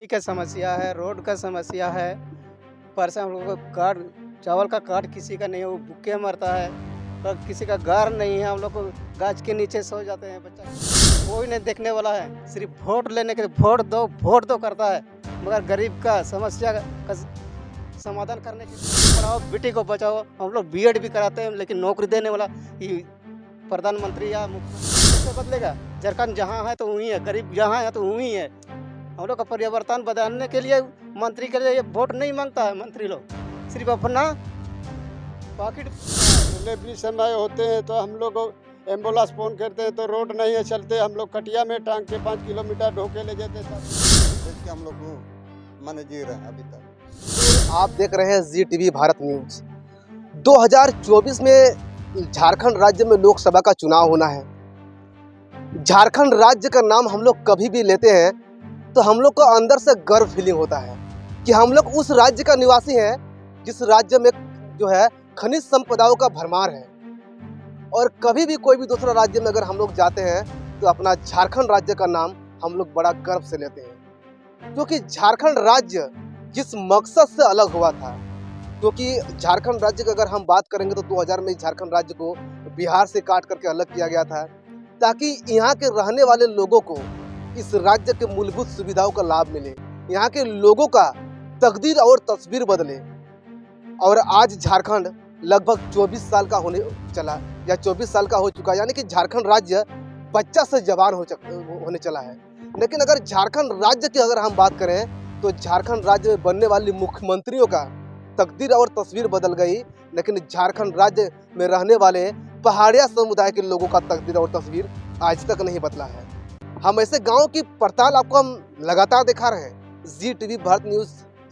का समस्या है, रोड का समस्या है। परसा हम लोगों को कार्ड चावल का कार्ड किसी का नहीं है, वो भूखे मरता है। और किसी का घर नहीं है, हम लोग को गाछ के नीचे सो जाते हैं बच्चा। कोई नहीं देखने वाला है, सिर्फ वोट लेने के लिए वोट दो करता है। मगर गरीब का समस्या का समाधान करने के लिए पढ़ाओ, बेटी को बचाओ। हम लोग बीएड भी कराते हैं, लेकिन नौकरी देने वाला ये प्रधानमंत्री या मुख्यमंत्री कैसे बदलेगा? झारखंड जहाँ है तो वहीं है, गरीब जहाँ है तो वहीं है। हम लोग का परिवर्तन बदलने के लिए मंत्री के लिए वोट नहीं मांगता है। मंत्री लोग सिर्फ अपना पॉकेट। डिलीवरी समय होते हैं तो हम लोग एम्बुलेंस फ़ोन करते हैं तो रोड नहीं है चलते, हम लोग कटिया में टांग के 5 किलोमीटर ढोके ले जाते हैं। के हम लोग मन जी रहे हैं अभी तक। आप देख रहे हैं जी टीवी भारत न्यूज। 2024 में झारखंड राज्य में लोकसभा का चुनाव होना है। झारखंड राज्य का नाम हम लोग कभी भी लेते हैं तो हम लोग को अंदर से गर्व फीलिंग होता है कि हम लोग उस राज्य का निवासी हैं जिस राज्य में जो है खनिज संपदाओं का भरमार है। और कभी भी कोई भी दूसरा राज्य में अगर हम लोग जाते हैं तो अपना झारखंड राज्य का नाम हम लोग बड़ा गर्व से लेते हैं, क्योंकि झारखंड राज्य जिस मकसद से अलग हुआ था। क्योंकि झारखंड राज्य की अगर हम बात करेंगे तो 2000 में झारखंड राज्य को बिहार से काट करके अलग किया गया था, ताकि यहाँ के रहने वाले लोगों को इस राज्य के मूलभूत सुविधाओं का लाभ मिले, यहाँ के लोगों का तकदीर और तस्वीर बदले। और आज झारखंड लगभग 24 साल का होने चला या 24 साल का हो चुका, यानी कि झारखंड राज्य बच्चा से जवान होने चला है। लेकिन अगर झारखंड राज्य की अगर हम बात करें तो झारखंड राज्य में बनने वाली मुख्यमंत्रियों का तकदीर और तस्वीर बदल गई, लेकिन झारखंड राज्य में रहने वाले पहाड़िया समुदाय के लोगों का तकदीर और तस्वीर आज तक नहीं बदला है। हम ऐसे गांव की पड़ताल आपको हम लगातार दिखा रहे हैं। जी टीवी भारत न्यूज़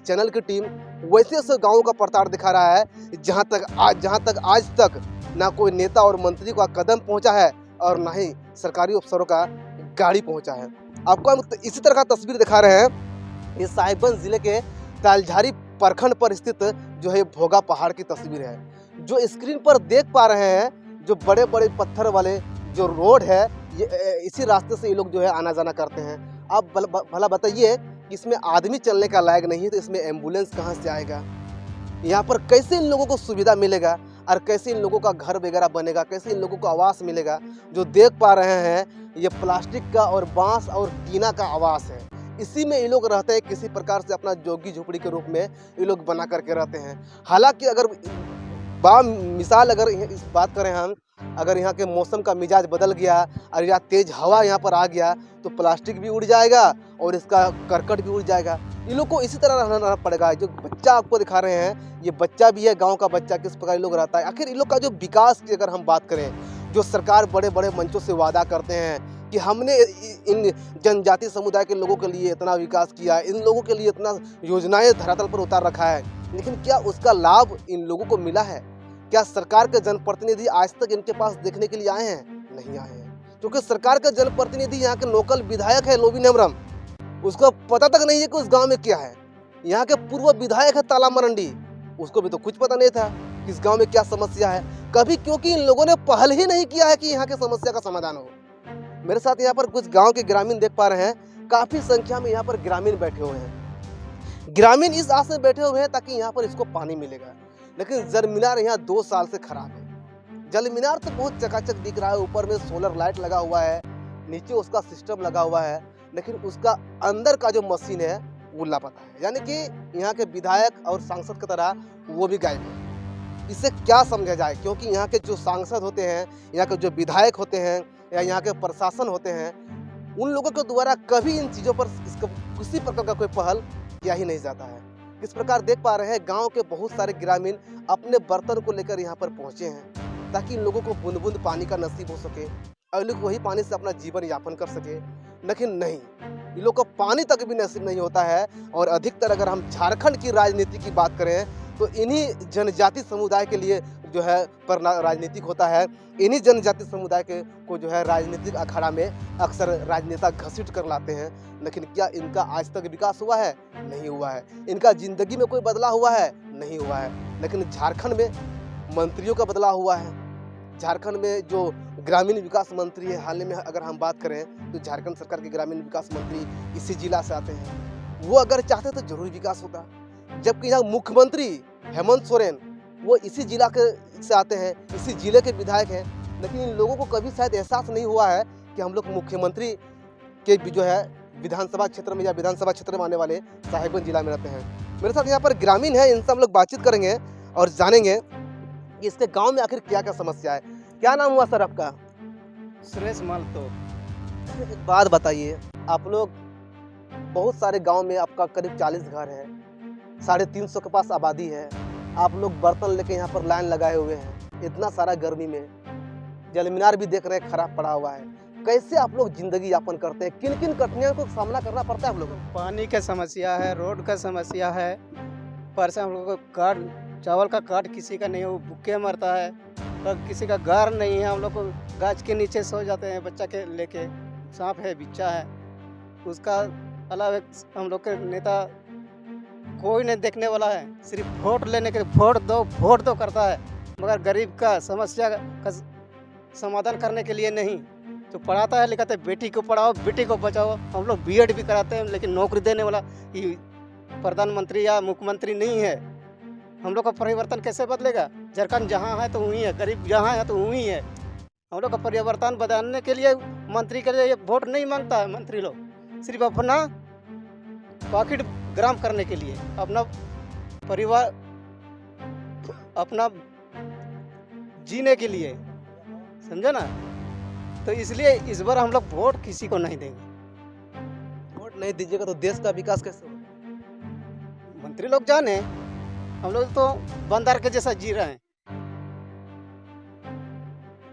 चैनल की टीम वैसे ऐसे गाँवों का पड़ताल दिखा रहा है जहां तक आज तक ना कोई नेता और मंत्री का कदम पहुंचा है और ना ही सरकारी अफसरों का गाड़ी पहुंचा है। आपको हम इसी तरह का तस्वीर दिखा रहे हैं। ये साहिबगंज जिले के तालझारी प्रखंड पर स्थित जो है भोगा पहाड़ की तस्वीर है। जो स्क्रीन पर देख पा रहे हैं, जो बड़े बड़े पत्थर वाले जो रोड है, ये इसी रास्ते से ये लोग जो है आना जाना करते हैं। आप भला बताइए, इसमें आदमी चलने का लायक नहीं है तो इसमें एम्बुलेंस कहाँ से आएगा? यहाँ पर कैसे इन लोगों को सुविधा मिलेगा और कैसे इन लोगों का घर वगैरह बनेगा, कैसे इन लोगों को आवास मिलेगा? जो देख पा रहे हैं ये प्लास्टिक का और बांस और टीना का आवास है। इसी में ये लोग रहते हैं, किसी प्रकार से अपना जोगी झोपड़ी के रूप में ये लोग बना करके रहते हैं। हालांकि अगर मिसाल अगर इस बात करें हम, अगर यहाँ के मौसम का मिजाज बदल गया और या तेज हवा यहाँ पर आ गया तो प्लास्टिक भी उड़ जाएगा और इसका करकट भी उड़ जाएगा। इन लोग को इसी तरह रहना पड़ेगा। जो बच्चा आपको दिखा रहे हैं, ये बच्चा भी है, गांव का बच्चा, किस प्रकार लोग रहता है। आखिर इन लोग का जो विकास की अगर हम बात करें, जो सरकार बड़े बड़े मंचों से वादा करते हैं कि हमने इन जनजाति समुदाय के लोगों के लिए इतना विकास किया, इन लोगों के लिए इतना योजनाएं धरातल पर उतार रखा है, लेकिन क्या उसका लाभ इन लोगों को मिला है? क्या सरकार के जनप्रतिनिधि आज तक इनके पास देखने के लिए आए हैं? नहीं आए हैं, क्योंकि सरकार का जनप्रतिनिधि यहाँ के लोकल विधायक है लोबी नेमरम, उसको पता तक नहीं है कि उस गांव में क्या है। यहाँ के पूर्व विधायक है ताला मरंडी, उसको भी तो कुछ पता नहीं था कि इस गांव में क्या समस्या है कभी, क्योंकि इन लोगों ने पहल ही नहीं किया है कि यहाँ के समस्या का समाधान हो। मेरे साथ यहाँ पर कुछ गाँव के ग्रामीण देख पा रहे हैं, काफी संख्या में यहाँ पर ग्रामीण बैठे हुए हैं। ग्रामीण इस आस में बैठे हुए हैं ताकि यहाँ पर इसको पानी मिलेगा, लेकिन जल मीनार यहाँ 2 साल से खराब है। जल मीनार तो बहुत चकाचक दिख रहा है, ऊपर में सोलर लाइट लगा हुआ है, नीचे उसका सिस्टम लगा हुआ है, लेकिन उसका अंदर का जो मशीन है वो लापता है। यानी कि यहाँ के विधायक और सांसद की तरह वो भी गायब है। इससे क्या समझा जाए? क्योंकि यहाँ के जो सांसद होते हैं, यहाँ के जो विधायक होते हैं या यहाँ के प्रशासन होते हैं, उन लोगों के द्वारा कभी इन चीज़ों पर किसी प्रकार का कोई पहल किया ही नहीं जाता है। इस प्रकार देख पा रहे हैं गांव के बहुत सारे ग्रामीण अपने बर्तन को लेकर यहां पर पहुंचे हैं ताकि इन लोगों को बूंद बूंद पानी का नसीब हो सके और लोग वही पानी से अपना जीवन यापन कर सके। लेकिन नहीं, इन लोग को पानी तक भी नसीब नहीं होता है। और अधिकतर अगर हम झारखंड की राजनीति की बात करें तो इन्हीं जनजाति समुदाय के लिए जो है पर राजनीतिक होता है। इन्हीं जनजाति समुदाय के को जो है राजनीतिक अखाड़ा में अक्सर राजनेता घसीट कर लाते हैं। लेकिन क्या इनका आज तक विकास हुआ है? नहीं हुआ है। इनका जिंदगी में कोई बदलाव हुआ है? नहीं हुआ है। लेकिन झारखंड में मंत्रियों का बदलाव हुआ है। झारखंड में जो ग्रामीण विकास मंत्री है, हाल में अगर हम बात करें तो झारखंड सरकार के ग्रामीण विकास मंत्री इसी जिला से आते हैं। वो अगर चाहते तो जरूर विकास होता। जबकि यहाँ मुख्यमंत्री हेमंत सोरेन वो इसी जिला के से आते हैं, इसी जिले के विधायक हैं, लेकिन इन लोगों को कभी शायद एहसास नहीं हुआ है कि हम लोग मुख्यमंत्री के जो है विधानसभा क्षेत्र में या विधानसभा क्षेत्र में आने वाले साहिबगंज जिला में रहते हैं। मेरे साथ यहाँ पर ग्रामीण है, इनसे हम लोग बातचीत करेंगे और जानेंगे कि इसके गांव में आखिर क्या क्या समस्या है। क्या नाम हुआ सर आपका? सुरेश मालतो। एक बात बताइए, आप लोग बहुत सारे गांव में आपका करीब 40 घर है, 350 के पास आबादी है, आप लोग बर्तन लेके यहाँ पर लाइन लगाए हुए हैं, इतना सारा गर्मी में जल मीनार भी देख रहे हैं खराब पड़ा हुआ है। कैसे आप लोग जिंदगी यापन करते हैं? किन किन कठिनाइयों को सामना करना पड़ता है आप लोगों को? पानी का समस्या है, रोड का समस्या है, पर से हम लोग को कार्ड चावल का कार्ड किसी का नहीं है, वो भूखे मरता है, और किसी का घर नहीं है। हम लोग को गाछ के नीचे सो जाते हैं बच्चा के लेके, सांप है, बिच्छा है। उसका अलावा हम लोग के नेता कोई नहीं देखने वाला है, सिर्फ वोट लेने के वोट दो करता है, मगर गरीब का समस्या का समाधान करने के लिए नहीं। तो पढ़ाता है, लिखाते बेटी को पढ़ाओ, बेटी को बचाओ। हम लोग बीएड भी कराते हैं, लेकिन नौकरी देने वाला ये प्रधानमंत्री या मुख्यमंत्री नहीं है। हम लोग का परिवर्तन कैसे बदलेगा? झारखंड जहाँ है तो वहीं है, गरीब जहाँ है तो वहीं है। हम लोग का परिवर्तन बदलने के लिए मंत्री के लिए वोट नहीं मांगता है। मंत्री लोग सिर्फ अपना पॉकेट ग्राम करने के लिए, अपना परिवार, अपना जीने के लिए, समझे ना? तो इसलिए इस बार हम लोग वोट किसी को नहीं देंगे। वोट नहीं दीजिएगा तो देश का विकास कैसे होगा? मंत्री लोग जाने, हम लोग तो बंदर के जैसा जी रहे हैं।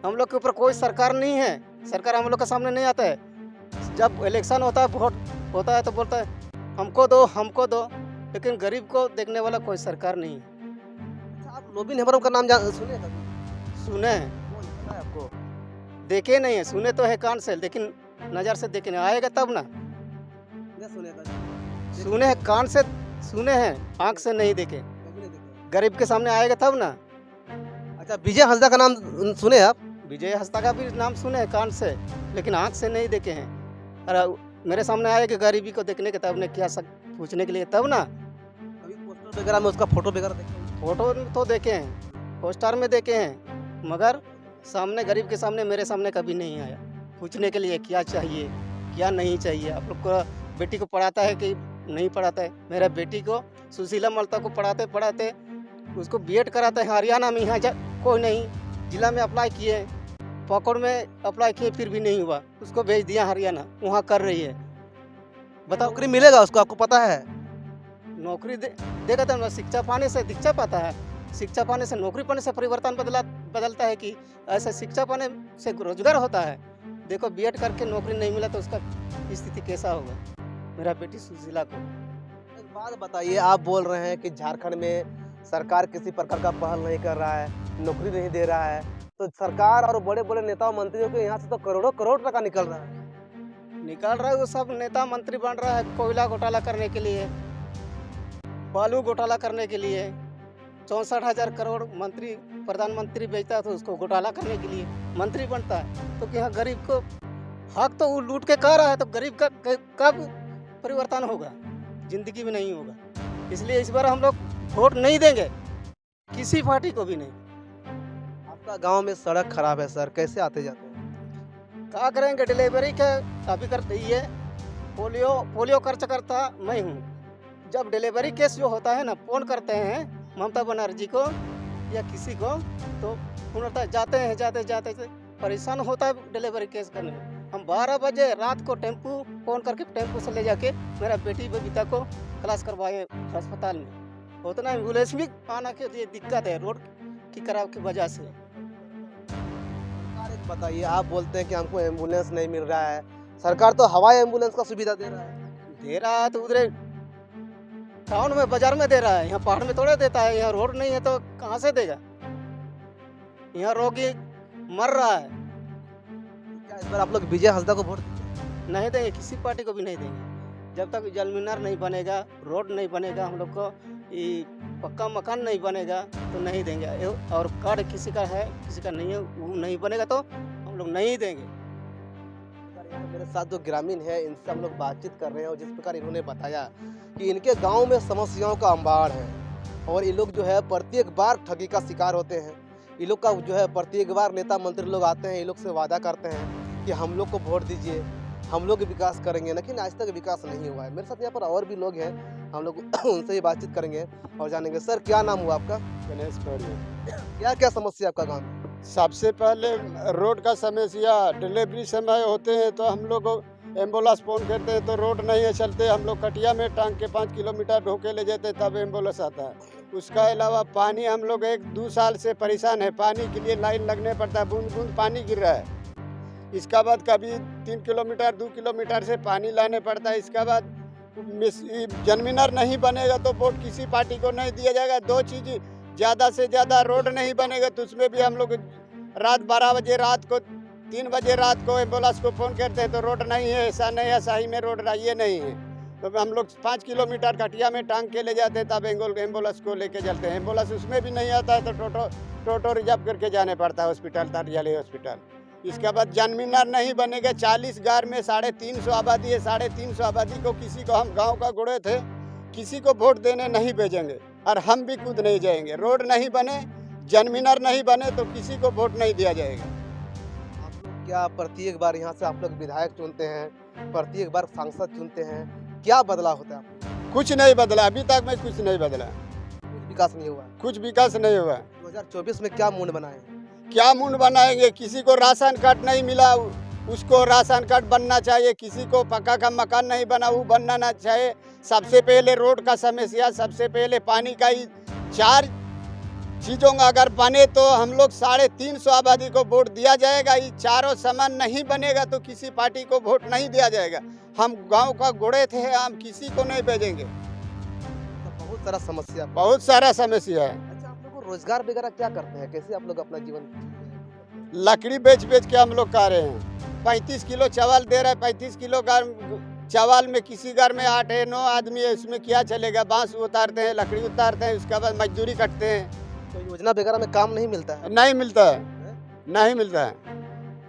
हम लोग के ऊपर कोई सरकार नहीं है, सरकार हम लोग के सामने नहीं आता है। जब इलेक्शन होता है, वोट होता है तो बोलता है हमको दो, लेकिन गरीब को देखने वाला कोई सरकार नहीं है। अच्छा, आप लोबिन हेम्ब्रम का नाम सुने कभी? सुने हैं, कौन पता है आपको? देखे नहीं है, सुने तो है कान से, लेकिन नज़र से देखे नहीं। आएगा तब ना। नहीं सुने कभी? सुने हैं कान से, सुने हैं आँख से नहीं देखे। कभी नहीं देखे। गरीब के सामने आएगा तब ना। अच्छा, विजय हंसदा का नाम सुने आप? विजय हंसदा का भी नाम सुने हैं कान से, लेकिन आँख से नहीं देखे हैं। और मेरे सामने आएगा गरीबी को देखने के तब ने क्या पूछने के लिए तब ना। अभी पोस्टर वगैरह में उसका फोटो वगैरह देखे? फोटो तो देखे हैं, पोस्टर में देखे हैं, मगर सामने गरीब के सामने मेरे सामने कभी नहीं आया पूछने के लिए क्या चाहिए क्या नहीं चाहिए। आप लोग को बेटी को पढ़ाता है कि नहीं पढ़ाता है? मेरा बेटी को सुशीला मल्ता को पढ़ाते उसको बीएड कराते हैं हरियाणा में। यहाँ कोई नहीं, जिला में अप्लाई किए, पकड़ में अप्लाई किए, फिर भी नहीं हुआ, उसको भेज दिया हरियाणा, वहाँ कर रही है। बताओ, नौकरी मिलेगा उसको, आपको पता है? नौकरी देगा तो शिक्षा पाने से दीक्षा पाता है, शिक्षा पाने से नौकरी पाने से परिवर्तन बदलता है कि ऐसा शिक्षा पाने से रोजगार होता है? देखो, बीएड करके नौकरी नहीं मिला तो उसका स्थिति कैसा होगा मेरा बेटी सुशीला को। एक बात बताइए, आप बोल रहे हैं कि झारखंड में सरकार किसी प्रकार का पहल नहीं कर रहा है, नौकरी नहीं दे रहा है, तो सरकार और बड़े बड़े नेता मंत्रियों के यहाँ से तो करोड़ों करोड़ टका निकल रहा है। वो सब नेता मंत्री बन रहा है कोयला घोटाला करने के लिए, बालू घोटाला करने के लिए। 64,000 करोड़ मंत्री प्रधानमंत्री भेजता है तो उसको घोटाला करने के लिए मंत्री बनता है। तो यहाँ गरीब को हक तो वो लूट के खा रहा है, तो गरीब का कब परिवर्तन होगा? जिंदगी में नहीं होगा। इसलिए इस बार हम लोग वोट नहीं देंगे, किसी पार्टी को भी नहीं। आपका गांव में सड़क खराब है सर, कैसे आते जाते हैं? क्या करेंगे? डिलीवरी का अभी करते ही है, पोलियो खर्च करता मैं हूँ। जब डिलीवरी केस जो होता है ना, फोन करते हैं ममता बनर्जी को या किसी को, तो उन्होंने जाते परेशान होता है डिलीवरी केस करने में। हम 12 बजे रात को टेम्पू फोन करके टेम्पू से ले जाके मेरा बेटी बबीता को क्लास करवाए अस्पताल में। उतना एम्बुलेंस भी आना के लिए दिक्कत है रोड की खराब की वजह से। बताइए, आप बोलते हैं कि हमको एम्बुलेंस नहीं मिल रहा है, सरकार तो हवाई एम्बुलेंस का सुविधा दे रहा है तो उधर टाउन में बाजार में दे रहा है, यहाँ पहाड़ में थोड़े देता है। यहाँ रोड नहीं है तो कहाँ से देगा? यहाँ रोगी मर रहा है। क्या इस बार आप लोग विजय हंसदा को वोट नहीं देंगे, किसी पार्टी को भी नहीं देंगे। जब तक जल मीनार नहीं बनेगा, रोड नहीं बनेगा, हम लोग को ये पक्का मकान नहीं बनेगा तो नहीं देंगे। और कार्ड किसी का है किसी का नहीं है, वो नहीं बनेगा तो हम लोग नहीं देंगे। मेरे साथ जो ग्रामीण है इनसे हम लोग बातचीत कर रहे हैं और जिस प्रकार इन्होंने बताया कि इनके गांव में समस्याओं का अंबार है और ये लोग जो है प्रत्येक बार ठगी का शिकार होते हैं। ये लोग का जो है प्रत्येक बार नेता मंत्री लोग आते हैं, ये लोग से वादा करते हैं कि हम लोग को वोट दीजिए, हम लोग विकास करेंगे, लेकिन आज तक विकास नहीं हुआ है। मेरे साथ यहाँ पर और भी लोग हैं, हम लोग उनसे ही बातचीत करेंगे और जानेंगे। सर क्या नाम हुआ आपका? गणेश पौड़िया। क्या क्या समस्या आपका गाँव में? सबसे पहले रोड का समस्या, डिलीवरी समय होते हैं तो हम लोग एम्बुलेंस फ़ोन करते हैं तो रोड नहीं है चलते, हम लोग कटिया में टांग के 5 किलोमीटर ढोके ले जाते तब एम्बुलेंस आता है। उसका अलावा पानी, हम लोग 1-2 साल से परेशान है, पानी के लिए लाइन लगने पड़ता है, बूंद बूंद पानी गिर रहा है। इसका बाद कभी 3 किलोमीटर 2 किलोमीटर से पानी लाने पड़ता है। इसका बाद जनमिनर नहीं बनेगा तो वोट किसी पार्टी को नहीं दिया जाएगा। 2 चीज़, ज़्यादा से ज़्यादा रोड नहीं बनेगा तो उसमें भी हम लोग रात 12 बजे रात को 3 बजे रात को एम्बुलेंस को फ़ोन करते हैं तो रोड नहीं है, ऐसा नहीं है, सही में रोड ये नहीं है तो हम लोग 5 किलोमीटर कटिया में टांग के ले जाते हैं तब एम्बुलेंस को लेके चलते हैं। एम्बुलेंस उसमें भी नहीं आता है तो टोटो रिजर्व करके जाने पड़ता है हॉस्पिटल, तारियाली हॉस्पिटल। इसके बाद जनमिनर नहीं बनेगा। 40 गाँव में 350 आबादी है, 350 आबादी को किसी को, हम गाँव का गुड़े थे, किसी को वोट देने नहीं भेजेंगे और हम भी खुद नहीं जाएंगे। रोड नहीं बने, जनमिनर नहीं बने तो किसी को वोट नहीं दिया जाएगा। आप लोग क्या प्रत्येक बार यहाँ से आप लोग विधायक चुनते हैं, प्रत्येक बार सांसद चुनते हैं, क्या बदलाव होता है? कुछ नहीं बदला, अभी तक में कुछ नहीं बदला, कुछ विकास नहीं हुआ। कुछ विकास नहीं हुआ। 2024 में क्या मूड बनाए? क्या मूड बनाएंगे? किसी को राशन कार्ड नहीं मिला, उसको राशन कार्ड बनना चाहिए। किसी को पक्का का मकान नहीं बना, वो बनना चाहिए। सबसे पहले रोड का समस्या, सबसे पहले पानी का ही। 4 चीज़ों का अगर बने तो हम लोग 350 आबादी को वोट दिया जाएगा। ये चारों समान नहीं बनेगा तो किसी पार्टी को वोट नहीं दिया जाएगा। हम गांव का गुड़े थे, हम किसी को नहीं भेजेंगे। तो बहुत सारा समस्या, बहुत सारा समस्या है। अच्छा, आप लोग को रोजगार वगैरह क्या करते हैं? कैसे आप लोग अपना जीवन? लकड़ी बेच बेच के हम लोग खा रहे हैं। 35 किलो चावल दे रहा है, 35 किलो चावल में किसी घर में 8-9 आदमी है, उसमें क्या चलेगा? बांस उतारते हैं, लकड़ी उतारते हैं, उसके बाद मजदूरी करते हैं। तो योजना वगैरह में काम नहीं मिलता है? नहीं मिलता है, नहीं मिलता है।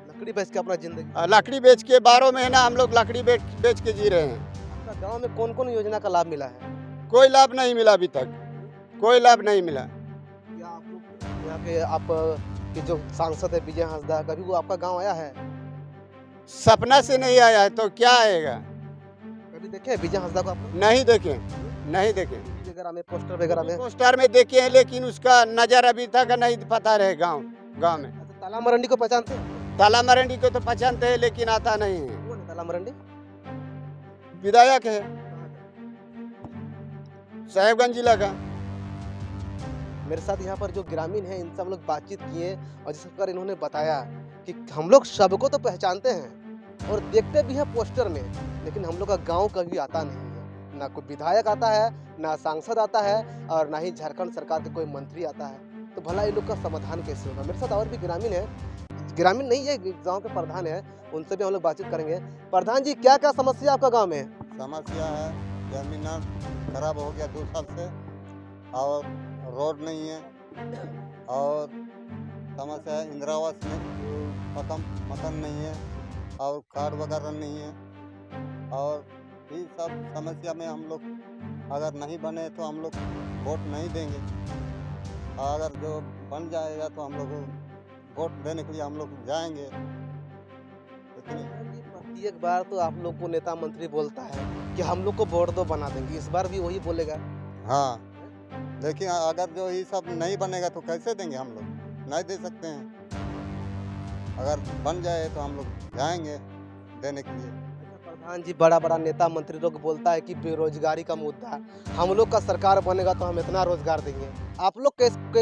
लकड़ी बेच के अपना जिंदगी, लकड़ी बेच के 12 महीना हम लोग लकड़ी बेच के जी रहे हैं। आपका गांव में कौन कौन योजना का लाभ मिला है? कोई लाभ नहीं मिला अभी तक, कोई लाभ नहीं मिला। क्या आप लोग यहाँ के आप के जो सांसद है विजय हंसदा, कभी वो आपका गांव आया है? सपना से नहीं आया है तो क्या आएगा? कभी देखे विजय हंसदा को आप लोग? नहीं देखे, नहीं देखे। वगैरह में, पोस्टर वगैरह में? पोस्टर में देखे हैं लेकिन उसका नजर अभी तक नहीं पता रहे गांव में। अच्छा, ताला मरंडी को पहचानते हैं? ताला मरंडी को तो पहचानते हैं लेकिन आता नहीं है। कौन है ताला मरंडी? विधायक है साहेबगंज जिला का। मेरे साथ यहाँ पर जो ग्रामीण है इनसे हम लोग बातचीत किए और जिस प्रकार इन्होंने बताया कि हम लोग सबको तो पहचानते हैं और देखते भी हैं पोस्टर में, लेकिन हम लोग का गांव कभी आता नहीं है। ना कोई विधायक आता है, ना सांसद आता है और ना ही झारखंड सरकार के कोई मंत्री आता है। तो भला ये लोग का समाधान कैसे होगा? मेरे साथ और भी ग्रामीण है, ग्रामीण नहीं है, गाँव के प्रधान है, उनसे भी हम लोग बातचीत करेंगे। प्रधान जी, क्या क्या समस्या आपका गाँव में? समस्या है, जमीन खराब हो गया 2 साल से और रोड नहीं है और समस्या है इंदिरा आवास में मकान नहीं है और कार्ड वगैरह नहीं है। और ये सब समस्या में हम लोग अगर नहीं बने तो हम लोग वोट नहीं देंगे। अगर जो बन जाएगा तो हम लोग वोट देने के लिए हम लोग जाएंगे। प्रत्येक बार तो आप लोग को नेता मंत्री बोलता है कि हम लोग को वोट दो, बना देंगे, इस बार भी वही बोलेगा। हाँ, देखिए अगर जो ये सब नहीं बनेगा तो कैसे देंगे? हम लोग नहीं दे सकते हैं। अगर बन जाए तो हम लोग जाएंगे देने के लिए। प्रधान जी, बड़ा बड़ा नेता मंत्री लोग बोलता है कि बेरोजगारी का मुद्दा, हम लोग का सरकार बनेगा तो हम इतना रोजगार देंगे। आप लोग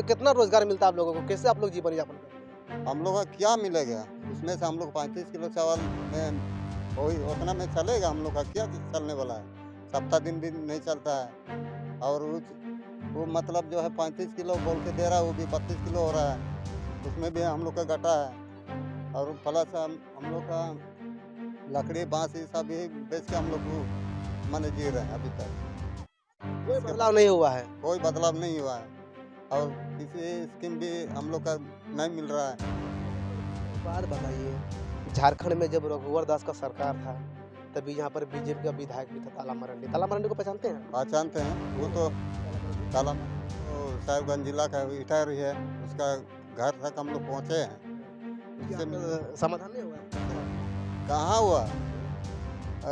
कितना रोजगार मिलता है आप लोगों को? कैसे आप लोग जीवन यापन करते हैं? हम लोग का क्या मिलेगा उसमें से? हम लोग 35 किलो चावल में वही उतना में चलेगा? हम लोग का क्या चलने वाला है? सप्ताह दिन भी नहीं चलता है। और वो मतलब जो है 35 किलो बोल के दे रहा है, वो भी 32 किलो हो रहा है, उसमें भी हम लोग का घाटा है। और प्लस हम लोग का लकड़ी बांस ये सब भी बेच के हम लोग माने जी रहे हैं अभी तक। कोई बदलाव नहीं हुआ है? कोई बदलाव नहीं हुआ है और किसी स्कीम भी हम लोग का नहीं मिल रहा है। बात बताइए, झारखंड में जब रघुवर दास का सरकार था तभी यहाँ पर बीजेपी का विधायक भी था ताला मरंडी। ताला मरंडी को पहचानते हैं? पहचानते हैं, वो तो ताला साहिबगंज जिला का रिटायर ही है, उसका घर तक हम लोग पहुँचे हैं। उससे समाधान नहीं हुआ? कहाँ हुआ?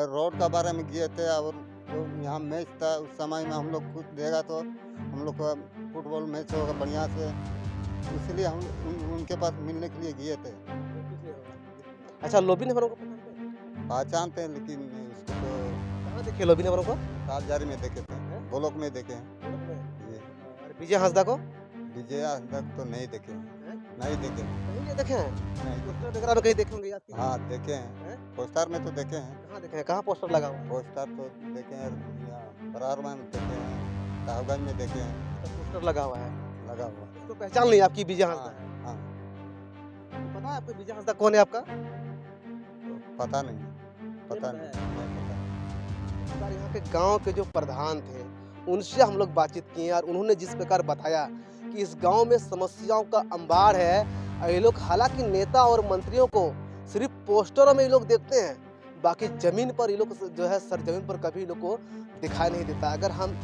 रोड का बारे में किए थे और जो यहाँ मैच था उस समय में हम लोग कुछ देगा तो हम लोग का फुटबॉल मैच होगा बढ़िया से, इसलिए हम उनके पास मिलने के लिए गए थे। अच्छा, लोबी नेवरों को पहचानते हैं, लेकिन उसको तो कहाँ देखे लोबी नेवरों को? कालजारी में देखे थे, ब्लॉक में देखे हैं। और विजय हांसदा को? विजय तक तो नहीं देखे हैं, नहीं देखे हैं। नहीं देखे हैं? नहीं। पोस्टर वगैरह में कहीं देखे होंगे याद कीजिए। हाँ देखे हैं, पोस्टर में तो देखे हैं। कहाँ देखे हैं? कहाँ पोस्टर लगा हुआ है? पोस्टर तो देखे हैं, यहाँ बरार में देखे हैं, साहबगंज में देखे हैं, पोस्टर लगा हुआ है। लगा हुआ। तो पहचान नहीं आपकी विजय हांसदा है? हाँ, पता है आपको विजय हांसदा कौन है आपका? पता नहीं, पता नहीं, नहीं पता। सर, यहाँ के गांव के जो प्रधान थे उनसे हम लोग बातचीत किए और उन्होंने जिस प्रकार बताया कि इस गांव में समस्याओं का अंबार है। और ये लोग हालांकि नेता और मंत्रियों को सिर्फ पोस्टरों में ये लोग देखते हैं, बाकी जमीन पर ये लोग जो है सरजमीन पर कभी लोग को दिखाई नहीं देता। अगर हम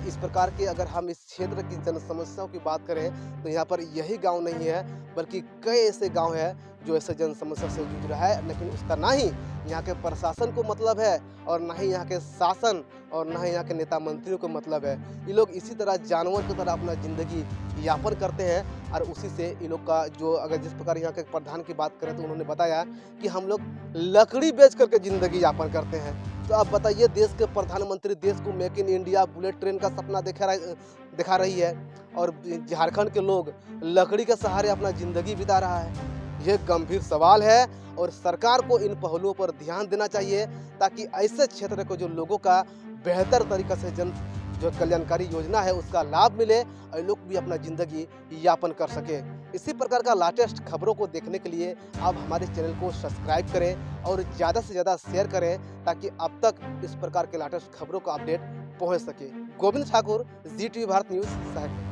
इस प्रकार के अगर हम इस क्षेत्र की जन समस्याओं की बात करें तो यहाँ पर यही गांव नहीं है बल्कि कई ऐसे गांव है जो ऐसे जन समस्या से जूझ रहा है, लेकिन उसका ना ही यहाँ के प्रशासन को मतलब है और ना ही यहाँ के शासन और ना ही यहाँ के नेता मंत्रियों को मतलब है। ये लोग इसी तरह जानवर की तरह अपना ज़िंदगी यापन करते हैं और उसी से ये लोग का जो अगर जिस प्रकार यहाँ के प्रधान की बात करें तो उन्होंने बताया कि हम लोग लकड़ी बेच करके ज़िंदगी यापन करते हैं। तो अब बताइए, देश के प्रधानमंत्री देश को make in India bullet train का सपना दिखा रही है और झारखंड के लोग लकड़ी के सहारे अपना ज़िंदगी बिता रहा है। यह गंभीर सवाल है और सरकार को इन पहलुओं पर ध्यान देना चाहिए ताकि ऐसे क्षेत्र को जो लोगों का बेहतर तरीक़े से जो कल्याणकारी योजना है उसका लाभ मिले और लोग भी अपना ज़िंदगी यापन कर सके। इसी प्रकार का लेटेस्ट खबरों को देखने के लिए आप हमारे चैनल को सब्सक्राइब करें और ज़्यादा से ज़्यादा शेयर करें ताकि अब तक इस प्रकार के लेटेस्ट खबरों का अपडेट पहुंच सके। Govind Thakur, ZTV Bharat news, Sahibganj.